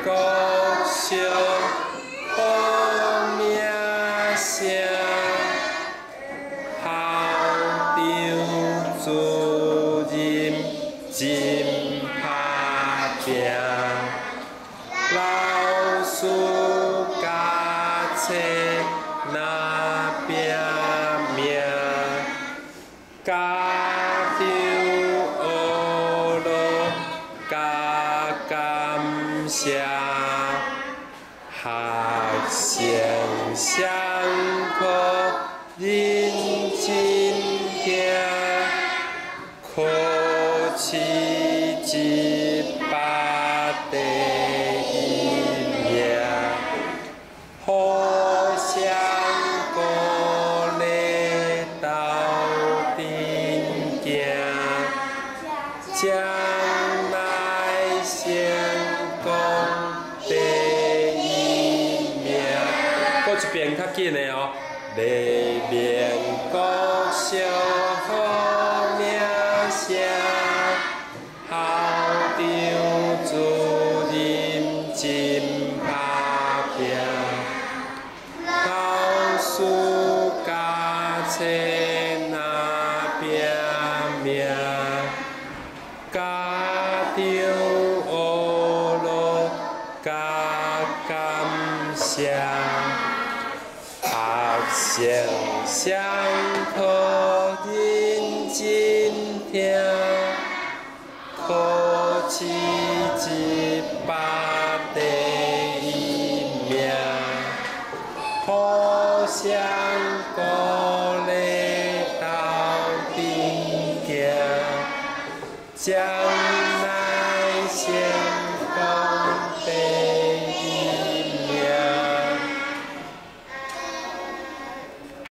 国小好名声，校长主任真打拼，老师教册若拼命，家长学落加感谢。学生上课认真听，考试100第1名，互相鼓励斗阵行，将来成功第1名。过一遍较紧的哦，黎明国小好名声，校长主任真打拼，老师教册若拼命，家长学落加感谢。学生上课认真听，考试100